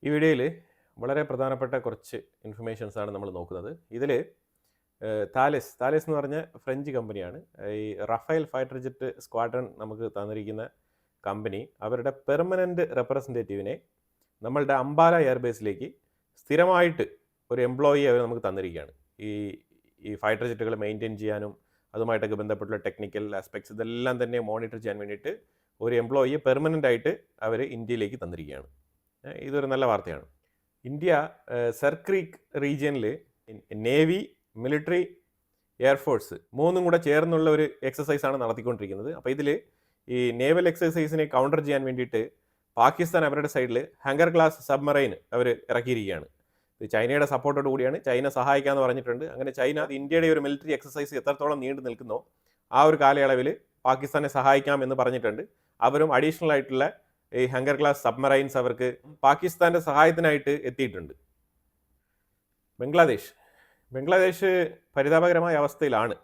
ഈ വീഡിയോയിൽ വളരെ പ്രധാനപ്പെട്ട കുറച്ച് ഇൻഫർമേഷൻസാണ് നമ്മൾ നോക്കുന്നത്. ഇതിൽ താലിസ് എന്ന് പറഞ്ഞ ഫ്രഞ്ച് കമ്പനിയാണ്. ഈ റഫേൽ ഫൈറ്റർ ജെറ്റ് സ്ക്വാഡ്രൺ നമുക്ക് തന്നിരിക്കുന്ന കമ്പനി അവരുടെ പെർമനൻ്റ് റെപ്രസെൻറ്റേറ്റീവിനെ നമ്മളുടെ അംബാല എയർബേസിലേക്ക് സ്ഥിരമായിട്ട് ഒരു എംപ്ലോയി അവർ നമുക്ക് തന്നിരിക്കുകയാണ്. ഈ ഈ ഫൈറ്റർ ജെറ്റുകൾ മെയിൻറ്റെയിൻ ചെയ്യാനും അതുമായിട്ടൊക്കെ ബന്ധപ്പെട്ടുള്ള ടെക്നിക്കൽ ആസ്പെക്ട്സ് ഇതെല്ലാം തന്നെ മോണിറ്റർ ചെയ്യാൻ വേണ്ടിയിട്ട് ഒരു എംപ്ലോയിയെ പെർമനൻ്റ് ആയിട്ട് അവർ ഇന്ത്യയിലേക്ക് തന്നിരിക്കുകയാണ്. ഇതൊരു നല്ല വാർത്തയാണ്. ഇന്ത്യ സർക്രീക്ക് റീജിയനിൽ നേവി, മിലിറ്ററി, എയർഫോഴ്സ് മൂന്നും കൂടെ ചേർന്നുള്ള ഒരു എക്സസൈസാണ് നടത്തിക്കൊണ്ടിരിക്കുന്നത്. അപ്പോൾ ഇതിൽ ഈ നേവൽ എക്സസൈസിനെ കൗണ്ടർ ചെയ്യാൻ വേണ്ടിയിട്ട് പാകിസ്ഥാൻ അവരുടെ സൈഡിൽ ഹങ്കർ ക്ലാസ് സബ്മറൈൻ അവർ ഇറക്കിയിരിക്കുകയാണ്. ഇത് ചൈനയുടെ സപ്പോർട്ടോട് കൂടിയാണ്. ചൈന സഹായിക്കാമെന്ന് പറഞ്ഞിട്ടുണ്ട്. അങ്ങനെ ചൈന ഇന്ത്യയുടെ ഒരു മിലിറ്ററി എക്സസൈസ് എത്രത്തോളം നീണ്ടു നിൽക്കുന്നോ ആ ഒരു കാലയളവിൽ പാകിസ്ഥാനെ സഹായിക്കാം എന്ന് പറഞ്ഞിട്ടുണ്ട്. അവരും അഡീഷണൽ ആയിട്ടുള്ള ഈ ഹങ്കർ ക്ലാസ് സബ്മറൈൻസ് അവർക്ക് പാകിസ്ഥാൻ്റെ സഹായത്തിനായിട്ട് എത്തിയിട്ടുണ്ട്. ബംഗ്ലാദേശ് പരിതാപകരമായ അവസ്ഥയിലാണ്.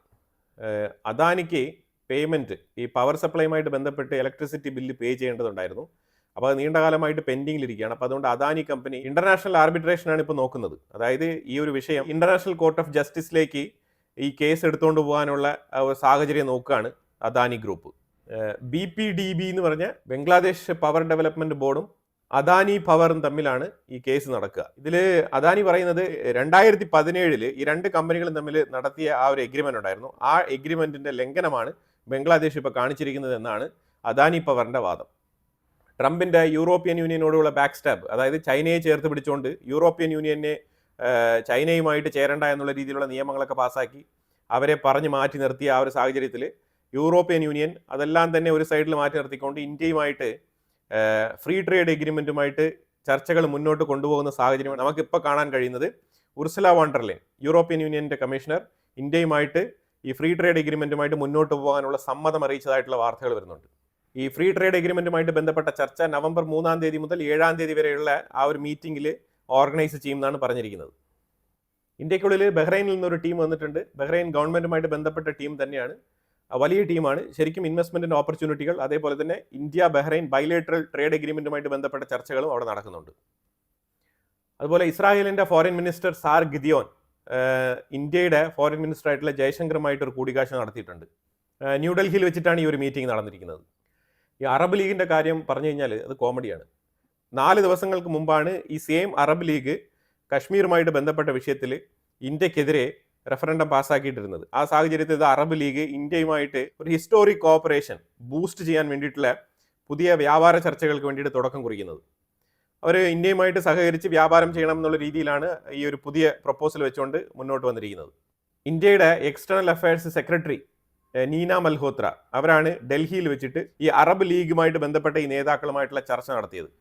അദാനിക്ക് പേയ്മെൻറ്റ് ഈ പവർ സപ്ലൈയുമായിട്ട് ബന്ധപ്പെട്ട് ഇലക്ട്രിസിറ്റി ബില്ല് പേ ചെയ്യേണ്ടതുണ്ടായിരുന്നു. അപ്പോൾ അത് നീണ്ടകാലമായിട്ട് പെൻഡിങ്ങിലിരിക്കുകയാണ്. അപ്പോൾ അതുകൊണ്ട് അദാനി കമ്പനി ഇൻ്റർനാഷണൽ ആർബിട്രേഷനാണ് ഇപ്പോൾ നോക്കുന്നത്. അതായത് ഈ ഒരു വിഷയം ഇൻ്റർനാഷണൽ കോർട്ട് ഓഫ് ജസ്റ്റിസിലേക്ക് ഈ കേസ് എടുത്തുകൊണ്ട് പോകാനുള്ള സാഹചര്യം നോക്കുകയാണ് അദാനി ഗ്രൂപ്പ്. BPDB എന്ന് പറഞ്ഞ ബംഗ്ലാദേശ് പവർ ഡെവലപ്മെൻറ്റ് ബോർഡും അദാനി പവറും തമ്മിലാണ് ഈ കേസ് നടക്കുക. ഇതിൽ അദാനി പറയുന്നത് 2017 ഈ രണ്ട് കമ്പനികളും തമ്മിൽ നടത്തിയ ആ ഒരു എഗ്രിമെൻ്റ് ഉണ്ടായിരുന്നു. ആ എഗ്രിമെൻറ്റിൻ്റെ ലംഘനമാണ് ബംഗ്ലാദേശ് ഇപ്പോൾ കാണിച്ചിരിക്കുന്നത് എന്നാണ് അദാനി പവറിൻ്റെ വാദം. ട്രംപിൻ്റെ യൂറോപ്യൻ യൂണിയനോടുള്ള ബാക്ക് സ്റ്റാബ്, അതായത് ചൈനയെ ചേർത്ത് പിടിച്ചുകൊണ്ട് യൂറോപ്യൻ യൂണിയനെ ചൈനയുമായിട്ട് ചേരണ്ട എന്നുള്ള രീതിയിലുള്ള നിയമങ്ങളൊക്കെ പാസ്സാക്കി അവരെ പറഞ്ഞ് മാറ്റി നിർത്തിയ ആ ഒരു സാഹചര്യത്തിൽ യൂറോപ്യൻ യൂണിയൻ അതെല്ലാം തന്നെ ഒരു സൈഡിൽ മാറ്റി നിർത്തിക്കൊണ്ട് ഇന്ത്യയുമായിട്ട് ഫ്രീ ട്രേഡ് എഗ്രിമെൻറ്റുമായിട്ട് ചർച്ചകൾ മുന്നോട്ട് കൊണ്ടുപോകുന്ന സാഹചര്യമാണ് നമുക്കിപ്പോൾ കാണാൻ കഴിയുന്നത്. Ursula von der Leyen, European യൂണിയൻ്റെ കമ്മീഷണർ, ഇന്ത്യയുമായിട്ട് ഈ ഫ്രീ ട്രേഡ് എഗ്രിമെൻറ്റുമായിട്ട് മുന്നോട്ട് പോകാനുള്ള സമ്മതം അറിയിച്ചതായിട്ടുള്ള വാർത്തകൾ വരുന്നുണ്ട്. ഈ ഫ്രീ ട്രേഡ് എഗ്രിമെൻറ്റുമായിട്ട് ബന്ധപ്പെട്ട ചർച്ച നവംബർ 3 മുതൽ 7 വരെയുള്ള ആ ഒരു മീറ്റിംഗിൽ ഓർഗനൈസ് ചെയ്യുമെന്നാണ് പറഞ്ഞിരിക്കുന്നത്. ഇന്ത്യക്കുള്ളിൽ ബഹ്റൈനിൽ നിന്നൊരു ടീം വന്നിട്ടുണ്ട്. ബഹ്റൈൻ ഗവൺമെൻറ്റുമായിട്ട് ബന്ധപ്പെട്ട ടീം തന്നെയാണ്, വലിയ ടീമാണ്. ശരിക്കും ഇൻവെസ്റ്റ്മെൻറ്റിൻ്റെ ഓപ്പർച്യൂണിറ്റികൾ, അതേപോലെ തന്നെ ഇന്ത്യ ബഹ്റൈൻ ബൈലേറ്ററൽ ട്രേഡ് എഗ്രിമെൻറ്റുമായിട്ട് ബന്ധപ്പെട്ട ചർച്ചകളും അവിടെ നടക്കുന്നുണ്ട്. അതുപോലെ ഇസ്രായേലിൻ്റെ ഫോറിൻ മിനിസ്റ്റർ സാർ ഗിദിയോൻ ഇന്ത്യയുടെ ഫോറിൻ മിനിസ്റ്റർ ആയിട്ടുള്ള ജയശങ്കറുമായിട്ട് ഒരു കൂടിക്കാഴ്ച നടത്തിയിട്ടുണ്ട്. ന്യൂഡൽഹിയിൽ വെച്ചിട്ടാണ് ഈ ഒരു മീറ്റിംഗ് നടന്നിരിക്കുന്നത്. ഈ അറബ് ലീഗിൻ്റെ കാര്യം പറഞ്ഞു കഴിഞ്ഞാൽ അത് കോമഡിയാണ്. 4 ദിവസങ്ങൾക്ക് മുമ്പാണ് ഈ സെയിം അറബ് ലീഗ് കശ്മീരുമായിട്ട് ബന്ധപ്പെട്ട വിഷയത്തിൽ ഇന്ത്യക്കെതിരെ റെഫറൻഡം പാസ്സാക്കിയിട്ടിരുന്നത്. ആ സാഹചര്യത്തിൽ ഇത് അറബ് ലീഗ് ഇന്ത്യയുമായിട്ട് ഒരു ഹിസ്റ്റോറിക് കോഓപ്പറേഷൻ ബൂസ്റ്റ് ചെയ്യാൻ വേണ്ടിയിട്ടുള്ള പുതിയ വ്യാപാര ചർച്ചകൾക്ക് വേണ്ടിയിട്ട് തുടക്കം കുറിക്കുന്നത്. അവർ ഇന്ത്യയുമായിട്ട് സഹകരിച്ച് വ്യാപാരം ചെയ്യണം എന്നുള്ള രീതിയിലാണ് ഈ ഒരു പുതിയ പ്രപ്പോസൽ വെച്ചുകൊണ്ട് മുന്നോട്ട് വന്നിരിക്കുന്നത്. ഇന്ത്യയുടെ external affairs secretary Neena Malhotra അവരാണ് ഡൽഹിയിൽ വെച്ചിട്ട് ഈ അറബ് ലീഗുമായിട്ട് ബന്ധപ്പെട്ട ഈ നേതാക്കളുമായിട്ടുള്ള ചർച്ച നടത്തിയത്.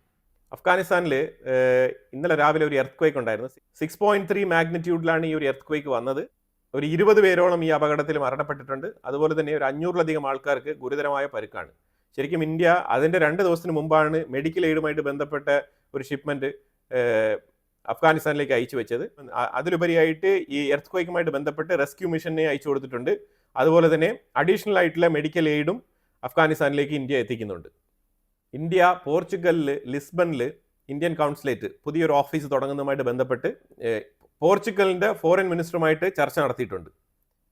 അഫ്ഗാനിസ്ഥാനിൽ ഇന്നലെ രാവിലെ ഒരു എർത്ത് ക്വേക്ക് ഉണ്ടായിരുന്നു. 6.3 മാഗ്നിറ്റ്യൂഡിലാണ് ഈ ഒരു എർത്ത് ക്വേക്ക് വന്നത്. ഒരു 20 പേരോളം ഈ അപകടത്തിൽ മരണപ്പെട്ടിട്ടുണ്ട്. അതുപോലെ തന്നെ ഒരു 500-ലധികം ആൾക്കാർക്ക് ഗുരുതരമായ പരുക്കാണ്. ശരിക്കും ഇന്ത്യ അതിൻ്റെ 2 ദിവസത്തിന് മുമ്പാണ് മെഡിക്കൽ എയ്ഡുമായിട്ട് ബന്ധപ്പെട്ട ഒരു ഷിപ്മെൻറ്റ് അഫ്ഗാനിസ്ഥാനിലേക്ക് അയച്ചു വെച്ചത്. അതിലുപരിയായിട്ട് ഈ എർത്ത് ക്വേക്കുമായിട്ട് ബന്ധപ്പെട്ട് റെസ്ക്യൂ മിഷനെ അയച്ചു കൊടുത്തിട്ടുണ്ട്. അതുപോലെ തന്നെ അഡീഷണൽ ആയിട്ടുള്ള മെഡിക്കൽ എയ്ഡും അഫ്ഗാനിസ്ഥാനിലേക്ക് ഇന്ത്യ എത്തിക്കുന്നുണ്ട്. ഇന്ത്യ പോർച്ചുഗലിൽ ലിസ്ബണിൽ ഇന്ത്യൻ കൗൺസിലേറ്റ് പുതിയൊരു ഓഫീസ് തുടങ്ങുന്നതുമായിട്ട് ബന്ധപ്പെട്ട് പോർച്ചുഗലിൻ്റെ ഫോറിൻ മിനിസ്റ്ററുമായിട്ട് ചർച്ച നടത്തിയിട്ടുണ്ട്.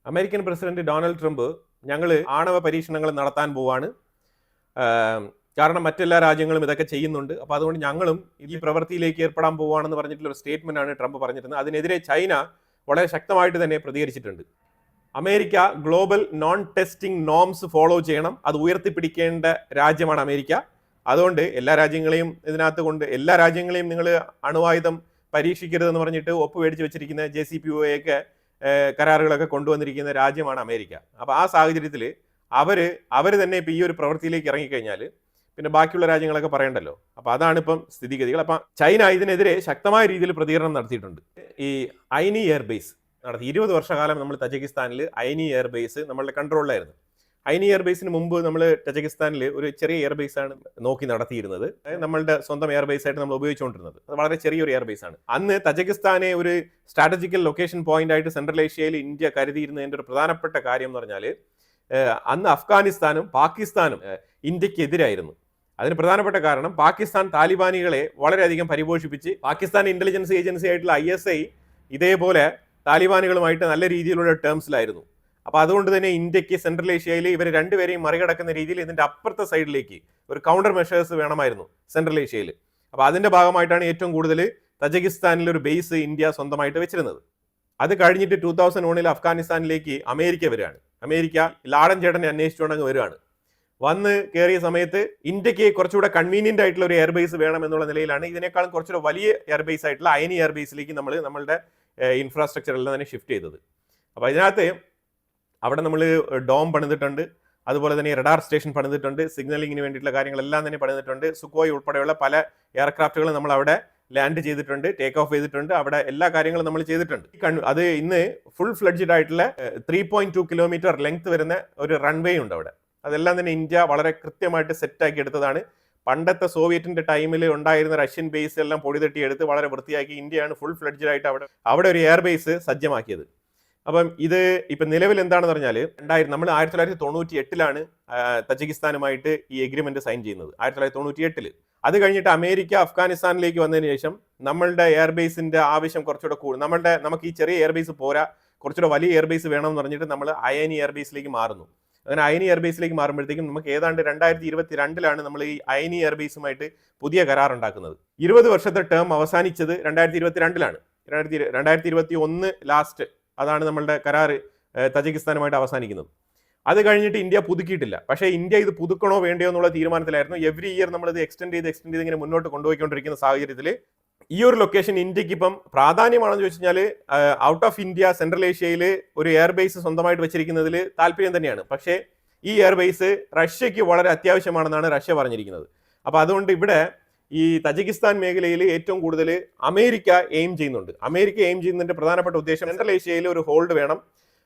അമേരിക്കൻ പ്രസിഡന്റ് ഡൊണാൾഡ് ട്രംപ് ഞങ്ങൾ ആണവ പരീക്ഷണങ്ങൾ നടത്താൻ പോവാണ്, കാരണം മറ്റെല്ലാ രാജ്യങ്ങളും ഇതൊക്കെ ചെയ്യുന്നുണ്ട്, അപ്പോൾ അതുകൊണ്ട് ഞങ്ങളും ഈ പ്രവൃത്തിയിലേക്ക് ഏർപ്പെടാൻ പോവുകയാണെന്ന് പറഞ്ഞിട്ടുള്ള ഒരു സ്റ്റേറ്റ്മെൻറ്റാണ് ട്രംപ് പറഞ്ഞിരുന്നത്. അതിനെതിരെ ചൈന വളരെ ശക്തമായിട്ട് തന്നെ പ്രതികരിച്ചിട്ടുണ്ട്. America global non testing norms follow ചെയ്യണം, അത് ഉയർത്തിപ്പിടിക്കേണ്ട രാജ്യമാണ് അമേരിക്ക. അതുകൊണ്ട് എല്ലാ രാജ്യങ്ങളെയും ഇതിനകത്ത് കൊണ്ട് എല്ലാ രാജ്യങ്ങളെയും നിങ്ങൾ അണുവായുധം പരീക്ഷിക്കരുതെന്ന് പറഞ്ഞിട്ട് ഒപ്പുമേടിച്ച് വെച്ചിരിക്കുന്ന JCPOA ഒക്കെ കരാറുകളൊക്കെ കൊണ്ടുവന്നിരിക്കുന്ന രാജ്യമാണ് അമേരിക്ക. അപ്പോൾ ആ സാഹചര്യത്തിൽ അവർ തന്നെ ഇപ്പോൾ ഈ ഒരു പ്രവൃത്തിയിലേക്ക് ഇറങ്ങിക്കഴിഞ്ഞാൽ പിന്നെ ബാക്കിയുള്ള രാജ്യങ്ങളൊക്കെ പറയണ്ടല്ലോ. അപ്പോൾ അതാണ് ഇപ്പം സ്ഥിതിഗതികൾ. അപ്പം ചൈന ഇതിനെതിരെ ശക്തമായ രീതിയിൽ പ്രതികരണം നടത്തിയിട്ടുണ്ട്. ഈ ഐനി എയർബേസ് നടത്തി 20 വർഷക്കാലം നമ്മൾ തജിക്കിസ്ഥാനിൽ ഐനി എയർബേസ് നമ്മളുടെ കൺട്രോളിലായിരുന്നു. ഐനി എയർബേസിന് മുമ്പ് നമ്മൾ തജിക്കിസ്ഥാനിൽ ഒരു ചെറിയ എയർബേസാണ് നോക്കി നടത്തിയിരുന്നത്. നമ്മളുടെ സ്വന്തം എയർബേസ് ആയിട്ട് നമ്മൾ ഉപയോഗിച്ചുകൊണ്ടിരുന്നത്. അത് വളരെ ചെറിയൊരു എയർബേസാണ്. അന്ന് തജിക്കിസ്ഥാനെ ഒരു സ്ട്രാറ്റജിക്കൽ ലൊക്കേഷൻ പോയിന്റ് ആയിട്ട് സെൻട്രൽ ഏഷ്യയിൽ ഇന്ത്യ കരുതിയിരുന്നതിൻ്റെ ഒരു പ്രധാനപ്പെട്ട കാര്യം എന്ന് പറഞ്ഞാൽ അന്ന് അഫ്ഗാനിസ്ഥാനും പാകിസ്ഥാനും ഇന്ത്യക്കെതിരായിരുന്നു. അതിന് പ്രധാനപ്പെട്ട കാരണം പാകിസ്ഥാൻ താലിബാനികളെ വളരെയധികം പരിപോഷിപ്പിച്ച് പാകിസ്ഥാൻ ഇന്റലിജൻസ് ഏജൻസി ആയിട്ടുള്ള ISI ഇതേപോലെ താലിബാനുകളുമായിട്ട് നല്ല രീതിയിലുള്ള ടേംസിലായിരുന്നു. അപ്പോൾ അതുകൊണ്ട് തന്നെ ഇന്ത്യക്ക് സെൻട്രൽ ഏഷ്യയിൽ ഇവർ രണ്ടുപേരെയും മറികടക്കുന്ന രീതിയിൽ ഇതിന്റെ അപ്പുറത്തെ സൈഡിലേക്ക് ഒരു കൗണ്ടർ മെഷേഴ്സ് വേണമായിരുന്നു സെൻട്രൽ ഏഷ്യയിൽ. അപ്പോൾ അതിന്റെ ഭാഗമായിട്ടാണ് ഏറ്റവും കൂടുതൽ തജകിസ്ഥാനിൽ ഒരു ബേസ് ഇന്ത്യ സ്വന്തമായിട്ട് വെച്ചിരുന്നത്. അത് കഴിഞ്ഞിട്ട് 2001 അഫ്ഗാനിസ്ഥാനിലേക്ക് അമേരിക്ക വരികയാണ്. അമേരിക്ക ലാഡൻ ചേട്ടനെ അന്വേഷിച്ചുകൊണ്ടങ്ങ് വരികയാണ്. വന്ന് കയറിയ സമയത്ത് ഇന്ത്യക്ക് കുറച്ചുകൂടെ കൺവീനിയന്റ് ആയിട്ടുള്ള ഒരു എയർബേസ് വേണം എന്നുള്ള നിലയിലാണ് ഇതിനേക്കാളും കുറച്ചുകൂടെ വലിയ എയർബേസ് ആയിട്ടുള്ള അയനി എയർബേസിലേക്ക് നമ്മളുടെ ഇൻഫ്രാസ്ട്രക്ചർ എല്ലാം തന്നെ ഷിഫ്റ്റ് ചെയ്തത്. അപ്പോൾ അതിനകത്ത് അവിടെ നമ്മൾ ഡോം പണിതിട്ടുണ്ട്, അതുപോലെ തന്നെ റഡാർ സ്റ്റേഷൻ പണിതിട്ടുണ്ട്, സിഗ്നലിങ്ങിന് വേണ്ടിയിട്ടുള്ള കാര്യങ്ങളെല്ലാം തന്നെ പണിതിട്ടുണ്ട്. സുഖോയ് ഉൾപ്പെടെയുള്ള പല എയർക്രാഫ്റ്റുകളും നമ്മൾ അവിടെ ലാൻഡ് ചെയ്തിട്ടുണ്ട്, ടേക്ക് ഓഫ് ചെയ്തിട്ടുണ്ട്, അവിടെ എല്ലാ കാര്യങ്ങളും നമ്മൾ ചെയ്തിട്ടുണ്ട്. അത് ഇന്ന് ഫുൾ ഫ്ലെഡ്ജഡ് ആയിട്ടുള്ള 3.2 കിലോമീറ്റർ ലെങ്ത് വരുന്ന ഒരു റൺവേ ഉണ്ട് അവിടെ. അതെല്ലാം തന്നെ ഇന്ത്യ വളരെ കൃത്യമായിട്ട് സെറ്റാക്കി എടുത്തതാണ്. പണ്ടത്തെ സോവിയറ്റിന്റെ ടൈമിൽ ഉണ്ടായിരുന്ന റഷ്യൻ ബേസ് എല്ലാം പൊടിതട്ടിയെടുത്ത് വളരെ വൃത്തിയാക്കി ഇന്ത്യയാണ് ഫുൾ ഫ്ലെഡ്ജഡ് ആയിട്ട് അവിടെ ഒരു എയർ ബേസ് സജ്ജമാക്കിയത്. അപ്പം ഇത് ഇപ്പം നിലവിൽ എന്താണെന്ന് പറഞ്ഞാൽ നമ്മൾ 1998 തജിക്കിസ്ഥാനുമായിട്ട് ഈ എഗ്രിമെന്റ് സൈൻ ചെയ്യുന്നത്. 1998. അത് കഴിഞ്ഞിട്ട് അമേരിക്ക അഫ്ഗാനിസ്ഥാനിലേക്ക് വന്നതിന് ശേഷം നമ്മളുടെ എയർബേസിന്റെ ആവശ്യം കുറച്ചുകൂടെ കൂടും. നമുക്ക് ഈ ചെറിയ എയർബേസ് പോരാ, കുറച്ചുകൂടെ വലിയ എയർബേസ് വേണമെന്ന് പറഞ്ഞിട്ട് നമ്മൾ അയനി എയർബേസിലേക്ക് മാറുന്നു. അങ്ങനെ അയനി എയർബേസിലേക്ക് മാറുമ്പോഴത്തേക്കും നമുക്ക് ഏതാണ്ട് 2022 നമ്മൾ ഈ അയനി എയർബേസുമായിട്ട് പുതിയ കരാർ ഉണ്ടാക്കുന്നത്. 20 വർഷത്തെ ടേം അവസാനിച്ചത് 2022. 2021 ലാസ്റ്റ് അതാണ് നമ്മളുടെ കരാർ തജിക്കിസ്ഥാനുമായിട്ട് അവസാനിക്കുന്നത്. അത് കഴിഞ്ഞിട്ട് ഇന്ത്യ പുതുക്കിയിട്ടില്ല. പക്ഷേ ഇന്ത്യ ഇത് പുതുക്കണോ വേണ്ടയോ എന്നുള്ള തീരുമാനത്തിലായിരുന്നു. എവറി ഇയർ നമ്മളിത് എക്സ്റ്റെൻഡ് ചെയ്ത് ഇങ്ങനെ മുന്നോട്ട് കൊണ്ടുപോയിക്കൊണ്ടിരിക്കുന്ന സാഹചര്യത്തിൽ ഈ ഒരു ലൊക്കേഷൻ ഇന്ത്യക്ക് ഇപ്പം പ്രാധാന്യമാണെന്ന് ചോദിച്ചു കഴിഞ്ഞാൽ ഔട്ട് ഓഫ് ഇന്ത്യ സെൻട്രൽ ഏഷ്യയിൽ ഒരു എയർബേസ് സ്വന്തമായിട്ട് വെച്ചിരിക്കുന്നതിൽ താല്പര്യം തന്നെയാണ്. പക്ഷേ ഈ എയർബേസ് റഷ്യക്ക് വളരെ അത്യാവശ്യമാണെന്നാണ് റഷ്യ പറഞ്ഞിരിക്കുന്നത്. അപ്പോൾ അതുകൊണ്ട് ഇവിടെ ഈ തജിക്കിസ്ഥാൻ മേഖലയിൽ ഏറ്റവും കൂടുതൽ അമേരിക്ക എയിം ചെയ്യുന്നുണ്ട്. അമേരിക്ക എയിം ചെയ്യുന്നതിന്റെ പ്രധാനപ്പെട്ട ഉദ്ദേശം സെൻട്രൽ ഏഷ്യയിൽ ഒരു ഹോൾഡ് വേണം,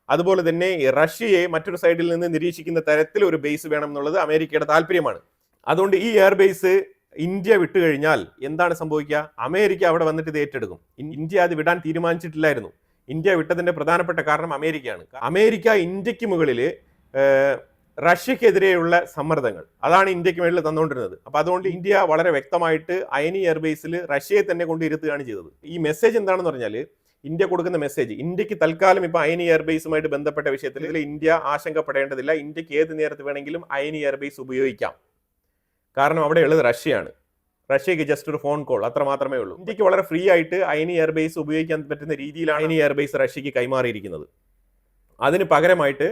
അതുപോലെ തന്നെ റഷ്യയെ മറ്റൊരു സൈഡിൽ നിന്ന് നിരീക്ഷിക്കുന്ന തരത്തിൽ ഒരു ബേസ് വേണം എന്നുള്ളത് അമേരിക്കയുടെ താല്പര്യമാണ്. അതുകൊണ്ട് ഈ എയർബേസ് ഇന്ത്യ വിട്ടുകഴിഞ്ഞാൽ എന്താണ് സംഭവിക്കുക? അമേരിക്ക അവിടെ വന്നിട്ട് ഇത് ഏറ്റെടുക്കും. ഇന്ത്യ അത് വിടാൻ തീരുമാനിച്ചിട്ടില്ലായിരുന്നു. ഇന്ത്യ വിട്ടതിന്റെ പ്രധാനപ്പെട്ട കാരണം അമേരിക്കയാണ്. അമേരിക്ക ഇന്ത്യക്ക് മുകളിൽ റഷ്യക്കെതിരെയുള്ള സമ്മർദ്ദങ്ങൾ അതാണ് ഇന്ത്യക്ക് മേളിൽ തന്നുകൊണ്ടിരുന്നത്. അപ്പൊ അതുകൊണ്ട് ഇന്ത്യ വളരെ വ്യക്തമായിട്ട് അയനി എയർബേസിൽ റഷ്യയെ തന്നെ കൊണ്ടിരുത്തുകയാണ് ചെയ്തത്. ഈ മെസ്സേജ് എന്താണെന്ന് പറഞ്ഞാൽ ഇന്ത്യ കൊടുക്കുന്ന മെസ്സേജ്, ഇന്ത്യക്ക് തൽക്കാലം ഇപ്പൊ അയനി എയർബേസുമായിട്ട് ബന്ധപ്പെട്ട വിഷയത്തിൽ ഇതിൽ ഇന്ത്യ ആശങ്കപ്പെടേണ്ടതില്ല. ഇന്ത്യക്ക് ഏത് നേരത്ത് വേണമെങ്കിലും അയനി എയർബേസ് ഉപയോഗിക്കാം. കാരണം അവിടെ ഉള്ളത് റഷ്യയാണ്. റഷ്യക്ക് ജസ്റ്റ് ഒരു ഫോൺ കോൾ അത്ര മാത്രമേ ഉള്ളൂ. ഇന്ത്യക്ക് വളരെ ഫ്രീ ആയിട്ട് അയനി എയർബേസ് ഉപയോഗിക്കാൻ പറ്റുന്ന രീതിയിലാണ് അയനി എയർബേസ് റഷ്യക്ക് കൈമാറിയിരിക്കുന്നത്. അതിന് പകരമായിട്ട്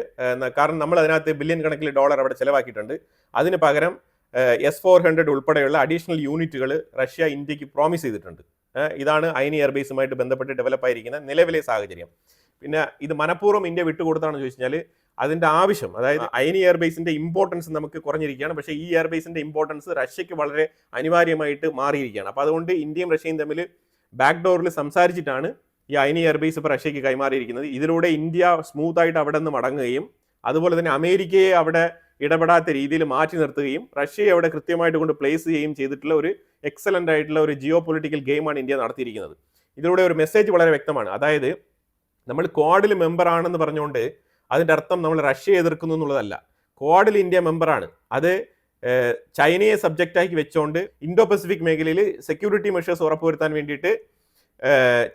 കാരണം നമ്മൾ അതിനകത്ത് ബില്യൺ കണക്കിൽ ഡോളർ അവിടെ ചെലവാക്കിയിട്ടുണ്ട്. അതിന് പകരം S-400 ഉൾപ്പെടെയുള്ള അഡീഷണൽ യൂണിറ്റുകൾ റഷ്യ ഇന്ത്യക്ക് പ്രോമിസ് ചെയ്തിട്ടുണ്ട്. ഇതാണ് അയനി എയർബേസുമായിട്ട് ബന്ധപ്പെട്ട് ഡെവലപ്പ് ആയിരിക്കുന്ന നിലവിലെ സാഹചര്യം. പിന്നെ ഇത് മനഃപൂർവ്വം ഇന്ത്യ വിട്ടുകൊടുത്താണെന്ന് ചോദിച്ചു കഴിഞ്ഞാൽ അതിന്റെ ആവശ്യം, അതായത് അയനി എയർബേസിന്റെ ഇമ്പോർട്ടൻസ് നമുക്ക് കുറഞ്ഞിരിക്കുകയാണ്. പക്ഷേ ഈ എയർബേസിന്റെ ഇമ്പോർട്ടൻസ് റഷ്യക്ക് വളരെ അനിവാര്യമായിട്ട് മാറിയിരിക്കുകയാണ്. അപ്പോൾ അതുകൊണ്ട് ഇന്ത്യയും റഷ്യയും തമ്മിൽ ബാക്ക് ഡോറിൽ സംസാരിച്ചിട്ടാണ് ഈ അയനി എയർബേസ് ഇപ്പോൾ റഷ്യക്ക് കൈമാറിയിരിക്കുന്നത്. ഇതിലൂടെ ഇന്ത്യ സ്മൂത്ത് ആയിട്ട് അവിടെ നിന്ന് മടങ്ങുകയും അതുപോലെ തന്നെ അമേരിക്കയെ അവിടെ ഇടപെടാത്ത രീതിയിൽ മാറ്റി നിർത്തുകയും റഷ്യയെ അവിടെ കൃത്യമായിട്ട് കൊണ്ട് പ്ലേസ് ചെയ്യുകയും ചെയ്തിട്ടുള്ള ഒരു എക്സലന്റ് ആയിട്ടുള്ള ഒരു ജിയോ പൊളിറ്റിക്കൽ ഗെയിമാണ് ഇന്ത്യ നടത്തിയിരിക്കുന്നത്. ഇതിലൂടെ ഒരു മെസ്സേജ് വളരെ വ്യക്തമാണ്. അതായത് നമ്മൾ ക്വാഡിൽ മെമ്പർ ആണെന്ന് പറഞ്ഞുകൊണ്ട് അതിൻ്റെ അർത്ഥം നമ്മൾ റഷ്യയെ എതിർക്കുന്നു എന്നുള്ളതല്ല. ക്വാഡിൽ ഇന്ത്യ മെമ്പറാണ്. അത് ചൈനയെ സബ്ജക്റ്റാക്കി വെച്ചുകൊണ്ട് ഇൻഡോ പസഫിക് മേഖലയിൽ സെക്യൂരിറ്റി മെഷേഴ്സ് ഉറപ്പുവരുത്താൻ വേണ്ടിയിട്ട്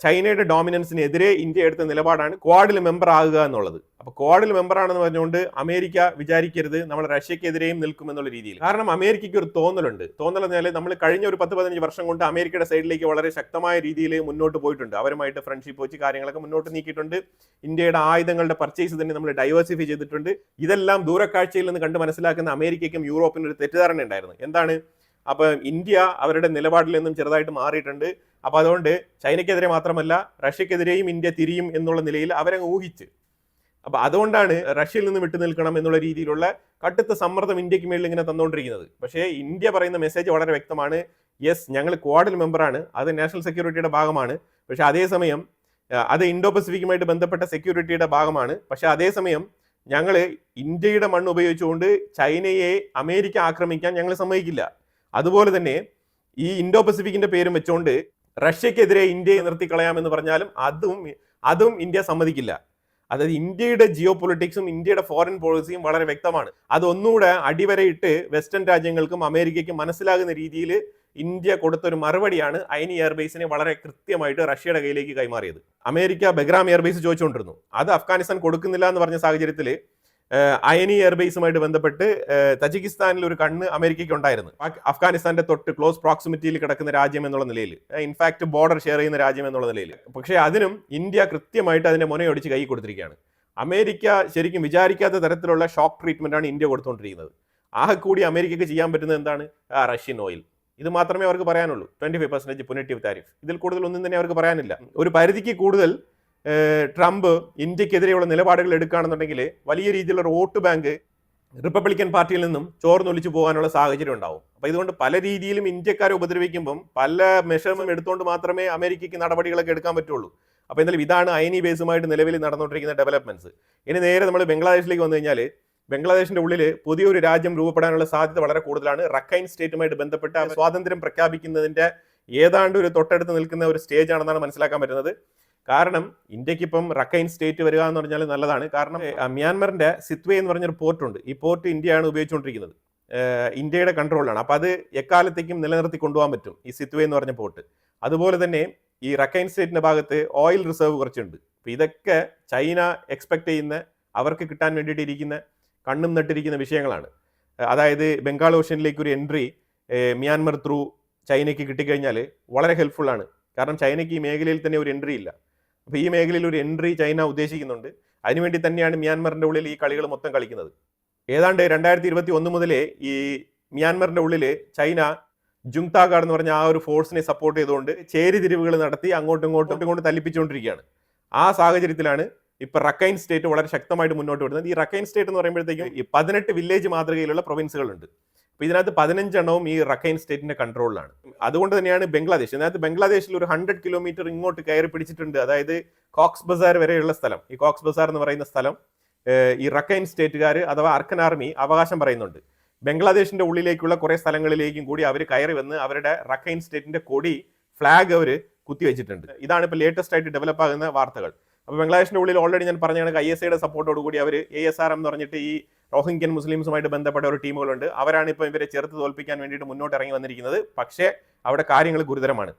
ചൈനയുടെ ഡോമിനൻസിനെതിരെ ഇന്ത്യ എടുത്ത നിലപാടാണ് ക്വാഡിൽ മെമ്പർ ആകുക എന്നുള്ളത്. അപ്പൊ ക്വാഡിൽ മെമ്പർ ആണെന്ന് പറഞ്ഞുകൊണ്ട് അമേരിക്ക വിചാരിക്കരുത് നമ്മൾ റഷ്യക്കെതിരെയും നിൽക്കുമെന്നുള്ള രീതിയിൽ. കാരണം അമേരിക്കയ്ക്ക് ഒരു തോന്നലുണ്ട്. തോന്നലെന്നാൽ നമ്മൾ കഴിഞ്ഞ ഒരു 10-15 വർഷം കൊണ്ട് അമേരിക്കയുടെ സൈഡിലേക്ക് വളരെ ശക്തമായ രീതിയിൽ മുന്നോട്ട് പോയിട്ടുണ്ട്. അവരുമായിട്ട് ഫ്രണ്ട്ഷിപ്പ് വെച്ച് കാര്യങ്ങളൊക്കെ മുന്നോട്ട് നീക്കിയിട്ടുണ്ട്. ഇന്ത്യയുടെ ആയുധങ്ങളുടെ പർച്ചേസ് തന്നെ നമ്മൾ ഡൈവേഴ്സിഫൈ ചെയ്തിട്ടുണ്ട്. ഇതെല്ലാം ദൂരക്കാഴ്ചയിൽ നിന്ന് കണ്ട് മനസ്സിലാക്കുന്ന അമേരിക്കയ്ക്കും യൂറോപ്പിനും ഒരു തെറ്റിദ്ധാരണ ഉണ്ടായിരുന്നു. എന്താണ്? അപ്പൊ ഇന്ത്യ അവരുടെ നിലപാടിൽ നിന്നും ചെറുതായിട്ട് മാറിയിട്ടുണ്ട്. അപ്പൊ അതുകൊണ്ട് ചൈനയ്ക്കെതിരെ മാത്രമല്ല റഷ്യക്കെതിരെയും ഇന്ത്യ തിരിയും എന്നുള്ള നിലയിൽ അവരങ്ങ് ഊഹിച്ച്, അപ്പൊ അതുകൊണ്ടാണ് റഷ്യയിൽ നിന്ന് വിട്ടു നിൽക്കണം എന്നുള്ള രീതിയിലുള്ള കടുത്ത സമ്മർദ്ദം ഇന്ത്യക്ക് മേളിൽ ഇങ്ങനെ തന്നുകൊണ്ടിരിക്കുന്നത്. പക്ഷേ ഇന്ത്യ പറയുന്ന മെസ്സേജ് വളരെ വ്യക്തമാണ്. യെസ്, ഞങ്ങൾ ക്വാഡിൽ മെമ്പറാണ്, അത് നാഷണൽ സെക്യൂരിറ്റിയുടെ ഭാഗമാണ്. പക്ഷെ അതേസമയം അത് ഇൻഡോ പസഫിക്കുമായിട്ട് ബന്ധപ്പെട്ട സെക്യൂരിറ്റിയുടെ ഭാഗമാണ്. പക്ഷെ അതേസമയം ഞങ്ങൾ ഇന്ത്യയുടെ മണ്ണ് ഉപയോഗിച്ചുകൊണ്ട് ചൈനയെ അമേരിക്ക ആക്രമിക്കാൻ ഞങ്ങൾ സമ്മതിക്കില്ല. അതുപോലെ തന്നെ ഈ ഇൻഡോ പസഫിക്കിന്റെ പേരും വെച്ചുകൊണ്ട് റഷ്യക്കെതിരെ ഇന്ത്യയെ നിർത്തിക്കളയാമെന്ന് പറഞ്ഞാലും അതും ഇന്ത്യ സമ്മതിക്കില്ല. അതായത് ഇന്ത്യയുടെ ജിയോ പൊളിറ്റിക്സും ഇന്ത്യയുടെ ഫോറിൻ പോളിസിയും വളരെ വ്യക്തമാണ്. അതൊന്നുകൂടെ അടിവരയിട്ട് വെസ്റ്റേൺ രാജ്യങ്ങൾക്കും അമേരിക്കയ്ക്കും മനസ്സിലാകുന്ന രീതിയിൽ ഇന്ത്യ കൊടുത്തൊരു മറുപടിയാണ് അയനി എയർബേസിനെ വളരെ കൃത്യമായിട്ട് റഷ്യയുടെ കയ്യിലേക്ക് കൈമാറിയത്. അമേരിക്ക ബെഗ്രാം എയർബേസ് ചോദിച്ചുകൊണ്ടിരുന്നു. അത് അഫ്ഗാനിസ്ഥാൻ കൊടുക്കുന്നില്ല എന്ന് പറഞ്ഞ സാഹചര്യത്തിൽ അയനി എയർബേസുമായിട്ട് ബന്ധപ്പെട്ട് തജിക്കിസ്ഥാനിൽ ഒരു കണ്ണ് അമേരിക്കയ്ക്ക് ഉണ്ടായിരുന്നു. അഫ്ഗാനിസ്ഥാന്റെ തൊട്ട് ക്ലോസ് പ്രോക്സിമിറ്റിയിൽ കിടക്കുന്ന രാജ്യം എന്നുള്ള നിലയിൽ, ഇൻഫാക്ട് ബോർഡർ ഷെയർ ചെയ്യുന്ന രാജ്യം എന്നുള്ള നിലയിൽ. പക്ഷേ അതിനും ഇന്ത്യ കൃത്യമായിട്ട് അതിന്റെ മുനയൊടിച്ച് കൈ കൊടുത്തിരിക്കുകയാണ്. അമേരിക്ക ശരിക്കും വിചാരിക്കാത്ത തരത്തിലുള്ള ഷോക്ക് ട്രീറ്റ്മെന്റ് ആണ് ഇന്ത്യ കൊടുത്തുകൊണ്ടിരിക്കുന്നത്. ആകെ കൂടി അമേരിക്കയ്ക്ക് ചെയ്യാൻ പറ്റുന്നത് എന്താണ്? Russian oil. ഇത് മാത്രമേ അവർക്ക് പറയാനുള്ളൂ. 25% പുനറ്റീവ് താരിഫ്. ഇതിൽ കൂടുതൽ ഒന്നും തന്നെ അവർക്ക് പറയാനില്ല. ഒരു പരിധിക്ക് കൂടുതൽ ട്രംപ് ഇന്ത്യക്കെതിരെയുള്ള നിലപാടുകൾ എടുക്കുകയാണെന്നുണ്ടെങ്കിൽ വലിയ രീതിയിലുള്ള വോട്ട് ബാങ്ക് റിപ്പബ്ലിക്കൻ പാർട്ടിയിൽ നിന്നും ചോർന്നൊലിച്ചു പോകാനുള്ള സാഹചര്യം ഉണ്ടാവും. അപ്പോൾ ഇതുകൊണ്ട് പല രീതിയിലും ഇന്ത്യക്കാരെ ഉപദ്രവിക്കുമ്പം പല മെഷർമെന്റ് എടുത്തുകൊണ്ട് മാത്രമേ അമേരിക്കയ്ക്ക് നടപടികളൊക്കെ എടുക്കാൻ പറ്റുള്ളൂ. അപ്പോൾ എന്തായാലും ഇതാണ് അയനി ബേസുമായിട്ട് നിലവിൽ നടന്നുകൊണ്ടിരിക്കുന്ന ഡെവലപ്മെന്റ്സ്. ഇനി നേരെ നമ്മൾ ബംഗ്ലാദേശിലേക്ക് വന്നു കഴിഞ്ഞാൽ ബംഗ്ലാദേശിന്റെ ഉള്ളിൽ പുതിയൊരു രാജ്യം രൂപപ്പെടാനുള്ള സാധ്യത വളരെ കൂടുതലാണ്. റഖൈൻ സ്റ്റേറ്റുമായിട്ട് ബന്ധപ്പെട്ട സ്വാതന്ത്ര്യം പ്രഖ്യാപിക്കുന്നതിന്റെ ഏതാണ്ട് ഒരു തൊട്ടടുത്ത് നിൽക്കുന്ന ഒരു സ്റ്റേജ് ആണെന്നാണ് മനസ്സിലാക്കാൻ പറ്റുന്നത്. കാരണം ഇന്ത്യക്ക് ഇപ്പം റഖൈൻ സ്റ്റേറ്റ് വരിക എന്ന് പറഞ്ഞാൽ നല്ലതാണ്. കാരണം മ്യാൻമറിന്റെ സിത്വേ എന്ന് പറഞ്ഞൊരു പോർട്ടുണ്ട്. ഈ പോർട്ട് ഇന്ത്യയാണ് ഉപയോഗിച്ചുകൊണ്ടിരിക്കുന്നത്, ഇന്ത്യയുടെ കൺട്രോളിലാണ്. അപ്പം അത് എക്കാലത്തേക്കും നിലനിർത്തി കൊണ്ടുപോകാൻ പറ്റും ഈ സിത്വേ എന്ന് പറഞ്ഞ പോർട്ട്. അതുപോലെ തന്നെ ഈ റഖൈൻ സ്റ്റേറ്റിന്റെ ഭാഗത്ത് ഓയിൽ റിസർവ് കുറച്ചുണ്ട്. അപ്പം ഇതൊക്കെ ചൈന എക്സ്പെക്ട് ചെയ്യുന്ന, അവർക്ക് കിട്ടാൻ വേണ്ടിയിട്ട് ഇരിക്കുന്ന, കണ്ണും നട്ടിരിക്കുന്ന വിഷയങ്ങളാണ്. അതായത് ബംഗാൾ ഓഷ്യനിലേക്ക് ഒരു എൻട്രി മ്യാൻമർ ത്രൂ ചൈനയ്ക്ക് കിട്ടിക്കഴിഞ്ഞാൽ വളരെ ഹെൽപ്ഫുൾ ആണ്. കാരണം ചൈനയ്ക്ക് ഈ മേഖലയിൽ തന്നെ ഒരു എൻട്രി ഇല്ല. അപ്പോൾ ഈ മേഖലയിൽ ഒരു എൻട്രി ചൈന ഉദ്ദേശിക്കുന്നുണ്ട്. അതിനുവേണ്ടി തന്നെയാണ് മ്യാൻമറിന്റെ ഉള്ളിൽ ഈ കളികൾ മൊത്തം കളിക്കുന്നത്. ഏതാണ്ട് 2021 മുതലേ ഈ മ്യാൻമറിന്റെ ഉള്ളിൽ ചൈന ജുങ്താഗാഡ് എന്ന് പറഞ്ഞ ആ ഒരു ഫോഴ്സിനെ സപ്പോർട്ട് ചെയ്തുകൊണ്ട് ചേരിതിരിവുകൾ നടത്തി അങ്ങോട്ടും ഇങ്ങോട്ടും തല്ലിപ്പിച്ചുകൊണ്ടിരിക്കുകയാണ്. ആ സാഹചര്യത്തിലാണ് ഇപ്പൊ റഖൈൻ സ്റ്റേറ്റ് വളരെ ശക്തമായിട്ട് മുന്നോട്ട് വരുന്നത്. ഈ റഖൈൻ സ്റ്റേറ്റ് എന്ന് പറയുമ്പോഴത്തേക്കും ഈ 18 വില്ലേജ് മാതൃകയിലുള്ള പ്രൊവിൻസുകളുണ്ട്. അപ്പൊ ഇതിനകത്ത് 15 എണ്ണവും ഈ റഖൈൻ സ്റ്റേറ്റിന്റെ കൺട്രോളിലാണ്. അതുകൊണ്ട് തന്നെയാണ് ബംഗ്ലാദേശ്, ഇതിനകത്ത് ബംഗ്ലാദേശിൽ ഒരു 100 കിലോമീറ്റർ ഇങ്ങോട്ട് കയറി പിടിച്ചിട്ടുണ്ട്. അതായത് കോക്സ് ബസാർ വരെയുള്ള സ്ഥലം, ഈ കോക്സ് ബസാർ എന്ന് പറയുന്ന സ്ഥലം ഈ റഖൈൻ സ്റ്റേറ്റുകാർ അഥവാ അർക്കൻ ആർമി അവകാശം പറയുന്നുണ്ട്. ബംഗ്ലാദേശിന്റെ ഉള്ളിലേക്കുള്ള കുറെ സ്ഥലങ്ങളിലേക്കും കൂടി അവർ കയറി വന്ന് അവരുടെ റഖൈൻ സ്റ്റേറ്റിന്റെ കൊടി, ഫ്ലാഗ് അവർ കുത്തിവെച്ചിട്ടുണ്ട്. ഇതാണ് ഇപ്പോൾ ലേറ്റസ്റ്റ് ആയിട്ട് ഡെവലപ്പ് ആകുന്ന വാർത്തകൾ. അപ്പോൾ ബംഗ്ലാദേശിന്റെ ഉള്ളിൽ ഓൾറെഡി ഞാൻ പറഞ്ഞ ISIയുടെ സപ്പോർട്ടോട് കൂടി അവർ ASRM എന്ന് പറഞ്ഞിട്ട് ഈ റോഹിംഗ്യൻ മുസ്ലിംസുമായിട്ട് ബന്ധപ്പെട്ട ഒരു ടീമുകളുണ്ട്. അവരാണ് ഇപ്പോൾ ഇവരെ ചെറുത്ത് തോൽപ്പിക്കാൻ വേണ്ടിയിട്ട് മുന്നോട്ട് ഇറങ്ങി വന്നിരിക്കുന്നത്. പക്ഷേ അവിടെ കാര്യങ്ങൾ ഗുരുതരമാണ്.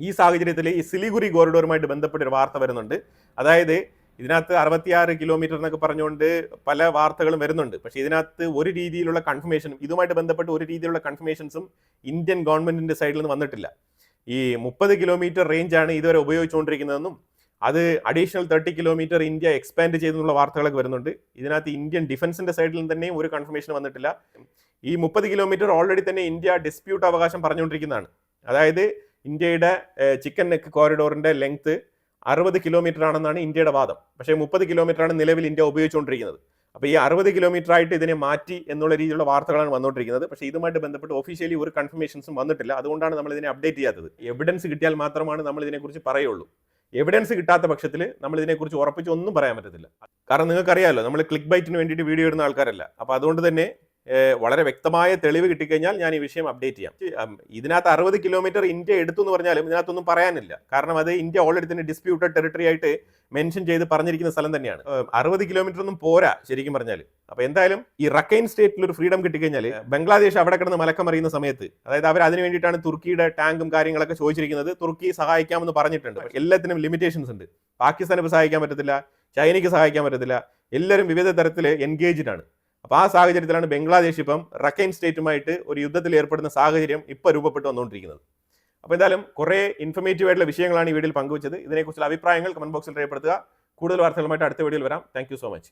ഈ സാഹചര്യത്തിൽ ഈ സിലിഗുരി കോറിഡോറുമായിട്ട് ബന്ധപ്പെട്ട ഒരു വാർത്ത വരുന്നുണ്ട്. അതായത് ഇതിനകത്ത് 66 കിലോമീറ്റർ എന്നൊക്കെ പറഞ്ഞുകൊണ്ട് പല വാർത്തകളും വരുന്നുണ്ട്. പക്ഷേ ഇതിനകത്ത് ഒരു രീതിയിലുള്ള കൺഫർമേഷനും ഇതുമായിട്ട് ബന്ധപ്പെട്ട് ഒരു രീതിയിലുള്ള കൺഫർമേഷൻസും ഇന്ത്യൻ ഗവൺമെന്റിന്റെ സൈഡിൽ നിന്ന് വന്നിട്ടില്ല. ഈ 30 കിലോമീറ്റർ റേഞ്ചാണ് ഇതുവരെ ഉപയോഗിച്ചുകൊണ്ടിരിക്കുന്നതെന്നും അത് അഡീഷണൽ 30 കിലോമീറ്റർ ഇന്ത്യ എക്സ്പാൻഡ് ചെയ്തെന്നുള്ള വാർത്തകളൊക്കെ വരുന്നുണ്ട്. ഇതിനകത്ത് ഇന്ത്യൻ ഡിഫൻസിന്റെ സൈഡിൽ നിന്ന് തന്നെയും ഒരു കൺഫർമേഷൻ വന്നിട്ടില്ല. ഈ 30 കിലോമീറ്റർ ഓൾറെഡി തന്നെ ഇന്ത്യ ഡിസ്പ്യൂട്ട് അവകാശം പറഞ്ഞുകൊണ്ടിരിക്കുന്നതാണ്. അതായത് ഇന്ത്യയുടെ ചിക്കൻ നെക്ക് കോറിഡോറിന്റെ ലെങ്ത് 60 കിലോമീറ്റർ ആണെന്നാണ് ഇന്ത്യയുടെ വാദം. പക്ഷേ 30 കിലോമീറ്റർ ആണ് നിലവിൽ ഇന്ത്യ ഉപയോഗിച്ചുകൊണ്ടിരിക്കുന്നത്. അപ്പോൾ ഈ 60 കിലോമീറ്റർ ആയിട്ട് ഇതിനെ മാറ്റി എന്നുള്ള രീതിയിലുള്ള വാർത്തകളാണ് വന്നുകൊണ്ടിരിക്കുന്നത്. പക്ഷേ ഇതുമായിട്ട് ബന്ധപ്പെട്ട് ഒഫീഷ്യലി ഒരു കൺഫർമേഷൻസും വന്നിട്ടില്ല. അതുകൊണ്ടാണ് നമ്മൾ ഇതിനെ അപ്ഡേറ്റ് ചെയ്യാത്തത്. എവിഡൻസ് കിട്ടിയാൽ മാത്രമാണ് നമ്മൾ ഇതിനെക്കുറിച്ച് പറയുള്ളൂ. എവിഡൻസ് കിട്ടാത്ത പക്ഷത്തിൽ നമ്മൾ ഇതിനെക്കുറിച്ച് ഉറപ്പിച്ച് ഒന്നും പറയാൻ പറ്റത്തില്ല. കാരണം നിങ്ങൾക്കറിയാമല്ലോ, നമ്മൾ ക്ലിക്ക് ബൈറ്റിന് വേണ്ടിയിട്ട് വീഡിയോ ഇടുന്ന ആൾക്കാരല്ല. അപ്പോൾ അതുകൊണ്ട് തന്നെ വളരെ വ്യക്തമായ തെളിവ് കിട്ടിക്കഴിഞ്ഞാൽ ഞാൻ ഈ വിഷയം അപ്ഡേറ്റ് ചെയ്യാം. ഇതിനകത്ത് 60 കിലോമീറ്റർ ഇന്ത്യ എടുത്തു എന്ന് പറഞ്ഞാലും ഇതിനകത്തൊന്നും പറയാനില്ല. കാരണം അത് ഇന്ത്യ ഓൾറെഡി തന്നെ ഡിസ്പ്യൂട്ടഡ് ടെറിട്ടറി ആയിട്ട് മെൻഷൻ ചെയ്ത് പറഞ്ഞിരിക്കുന്ന സ്ഥലം തന്നെയാണ്. 60 കിലോമീറ്റർ ഒന്നും പോരാ ശരിക്കും പറഞ്ഞാൽ. അപ്പോൾ എന്തായാലും ഈ റഖൈൻ സ്റ്റേറ്റിൽ ഒരു ഫ്രീഡം കിട്ടിക്കഴിഞ്ഞാൽ ബംഗ്ലാദേശ് അവിടെ കിടന്ന് മലക്കമറിയുന്ന സമയത്ത്, അതായത് അവർ അതിന് വേണ്ടിയിട്ടാണ് തുർക്കിയുടെ ടാങ്കും കാര്യങ്ങളൊക്കെ ചോദിച്ചിരിക്കുന്നത്. തുർക്കി സഹായിക്കാമെന്ന് പറഞ്ഞിട്ടുണ്ട്. എല്ലാത്തിനും ലിമിറ്റേഷൻസ് ഉണ്ട്. പാകിസ്ഥാന് സഹായിക്കാൻ പറ്റത്തില്ല, ചൈനയ്ക്ക് സഹായിക്കാൻ പറ്റത്തില്ല. എല്ലാവരും വിവിധ തരത്തിൽ എൻഗേജ്ഡ് ആണ്. അപ്പോൾ ആ സാഹചര്യത്തിലാണ് ബംഗ്ലാദേശ് ഇപ്പം റഖൈൻ സ്റ്റേറ്റുമായിട്ട് ഒരു യുദ്ധത്തിൽ ഏർപ്പെടുന്ന സാഹചര്യം ഇപ്പോൾ രൂപപ്പെട്ട് വന്നുകൊണ്ടിരിക്കുന്നത്. അപ്പോൾ എന്തായാലും കുറേ ഇൻഫർമേറ്റീവ് ആയിട്ടുള്ള വിഷയങ്ങളാണ് ഈ വീഡിയോയിൽ പങ്കുവച്ചത്. ഇതിനെക്കുറിച്ചുള്ള അഭിപ്രായങ്ങൾ കമന്റ് ബോക്സിൽ രേഖപ്പെടുത്തുക. കൂടുതൽ വാർത്തകളുമായിട്ട് അടുത്ത വീഡിയോയിൽ വരാം. Thank you so much.